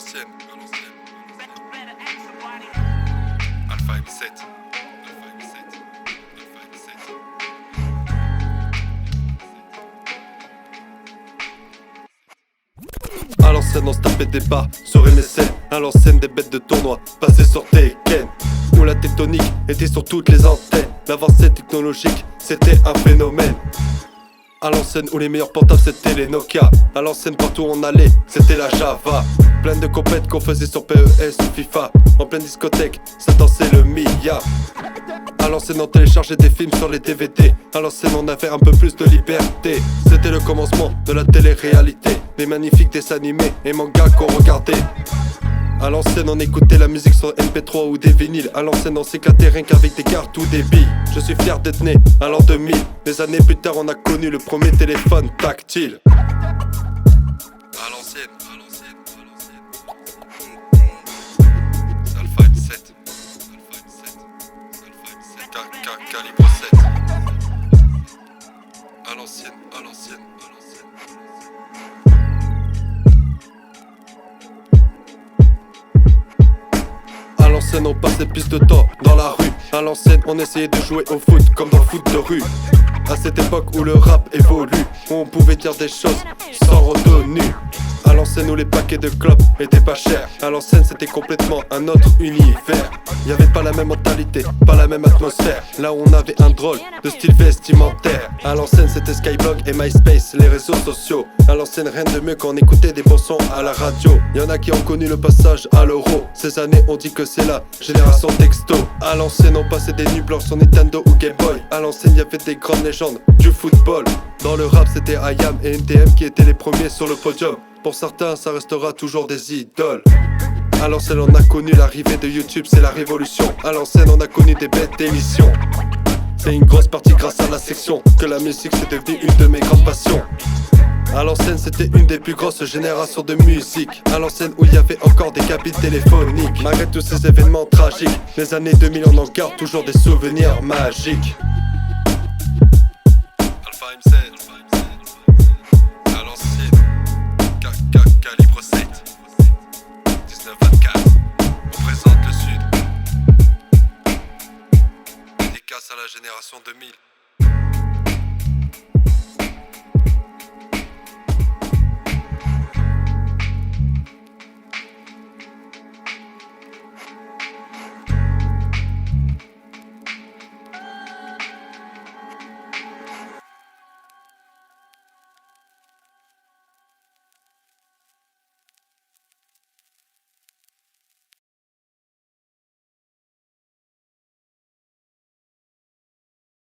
l'ancienne. Alpha M7. À l'ancienne on se tapait des bas sur MSN. À l'ancienne des bêtes de tournoi passées sur Tekken, où la tectonique était sur toutes les antennes. L'avancée technologique c'était un phénomène. À l'ancienne où les meilleurs portables c'était les Nokia. À l'ancienne partout où on allait c'était la Java. Plein de compètes qu'on faisait sur PES ou FIFA. En pleine discothèque ça dansait le Mia. À l'ancienne on téléchargeait des films sur les DVD. À l'ancienne on avait un peu plus de liberté. C'était le commencement de la télé-réalité. Des magnifiques dessins animés et mangas qu'on regardait. À l'ancienne on écoutait la musique sur MP3 ou des vinyles. À l'ancienne on s'éclatait rien qu'avec des cartes ou des billes. Je suis fier d'être né à l'an 2000. Des années plus tard on a connu le premier téléphone tactile. À l'ancienne, c'est Alpha M7. Calibre 7. À l'ancienne. À l'ancienne on passait plus de temps dans la rue. À l'ancienne on essayait de jouer au foot comme dans le foot de rue. À cette époque où le rap évolue, où on pouvait dire des choses sans retenue. À l'ancienne où les paquets de clopes étaient pas chers. À l'ancienne c'était complètement un autre univers. Y'avait pas la même mentalité, pas la même atmosphère. Là où on avait un drôle de style vestimentaire. À l'ancienne c'était Skyblog et MySpace, les réseaux sociaux. À l'ancienne rien de mieux quand on écoutait des bons sons à la radio. Y'en a qui ont connu le passage à l'euro. Ces années on dit que c'est la génération texto. À l'ancienne on passait des nuits blanches sur Nintendo ou Game Boy. À l'ancienne y'avait des grandes légendes du football. Dans le rap c'était IAM et NTM qui étaient les premiers sur le podium. Pour certains ça restera toujours des idoles. À l'ancienne on a connu l'arrivée de YouTube, c'est la révolution. À l'ancienne on a connu des bêtes d'émissions. C'est une grosse partie grâce à la section que la musique c'est devenu une de mes grandes passions. À l'ancienne c'était une des plus grosses générations de musique. À l'ancienne où il y avait encore des cabines téléphoniques. Malgré tous ces événements tragiques, les années 2000 on en garde toujours des souvenirs magiques. Alpha M7. À l'ancienne, calibre 7. 1924, on présente le Sud. Dédicace à la génération 2000.